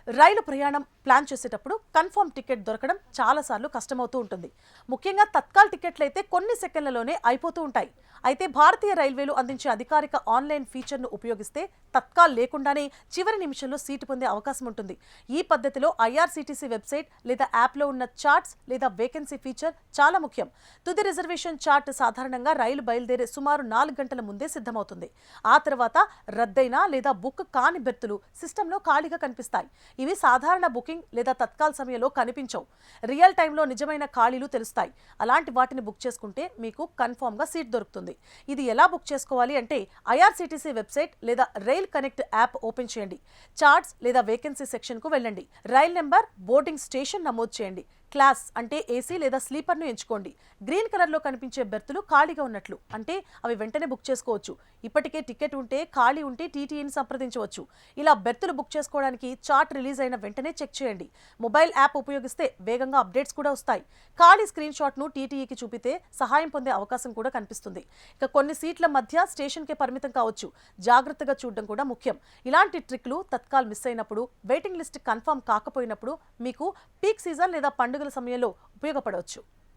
రైలు ప్రయాణం ప్లాన్ చేసేటప్పుడు confirm ticket దొరకడం చాలాసార్లు కష్టమవుతూ ఉంటుంది. ముఖ్యంగా తత్కాల్ టికెట్లు అయితే కొన్ని సెకండ్లలోనే అయిపోతూ ఉంటాయి. అయితే భారతీయ రైల్వేలు అందించే అధికారిక ఆన్లైన్ ఫీచర్ను ఉపయోగిస్తే తత్కాల్ లేకుండానే చివరి నిమిషంలో సీటు పొందే అవకాశం ఉంటుంది. ఈ పద్ధతిలో ఐఆర్సీటీసీ వెబ్సైట్ లేదా యాప్లో ఉన్న చార్ట్స్ లేదా వేకెన్సీ ఫీచర్ చాలా ముఖ్యం. తుది రిజర్వేషన్ చార్ట్ సాధారణంగా రైలు బయలుదేరే సుమారు 4 గంటల ముందే సిద్ధమవుతుంది. ఆ తర్వాత రద్దయిన లేదా బుక్ కాని బెర్తులు సిస్టంలో ఖాళీగా కనిపిస్తాయి. ఇవి సాధారణ బుకింగ్ లేదా తత్కాల్ సమయంలో కనిపించవు. రియల్ టైంలో నిజమైన ఖాళీలు తెలుస్తాయి. అలాంటి వాటిని బుక్ చేసుకుంటే మీకు కన్ఫర్మ్గా సీట్ దొరుకుతుంది. ఇది ఎలా బుక్ చేసుకోవాలి అంటే ఐఆర్సీటీసీ వెబ్సైట్ లేదా రైల్ కనెక్ట్ యాప్ ఓపెన్ చేయండి. చార్ట్స్ లేదా వేకెన్సీ సెక్షన్కు వెళ్ళండి. రైల్ నెంబర్, బోర్డింగ్ స్టేషన్ నమోదు చేయండి. క్లాస్ అంటే ఏసీ లేదా స్లీపర్ను ఎంచుకోండి. గ్రీన్ కలర్లో కనిపించే బెర్తులు ఖాళీగా ఉన్నట్లు అంటే అవి వెంటనే బుక్ చేసుకోవచ్చు. ఇప్పటికే టికెట్ ఉంటే, ఖాళీ ఉంటే టీటీఈని సంప్రదించవచ్చు. ఇలా బెర్తులు బుక్ చేసుకోవడానికి చార్ట్ రిలీజ్ అయిన వెంటనే చెక్ చేయండి. మొబైల్ యాప్ ఉపయోగిస్తే వేగంగా అప్డేట్స్ కూడా వస్తాయి. ఖాళీ స్క్రీన్ షాట్ను టీటీఈకి చూపితే సహాయం పొందే అవకాశం కూడా కనిపిస్తుంది. ఇక కొన్ని సీట్ల మధ్య స్టేషన్కే పరిమితం కావచ్చు. జాగ్రత్తగా చూడడం కూడా ముఖ్యం. ఇలాంటి ట్రిక్లు తత్కాల్ మిస్ అయినప్పుడు, వెయిటింగ్ లిస్ట్ కన్ఫర్మ్ కాకపోయినప్పుడు మీకు పీక్ సీజన్ లేదా పండుగల సమయంలో ఉపయోగపడవచ్చు.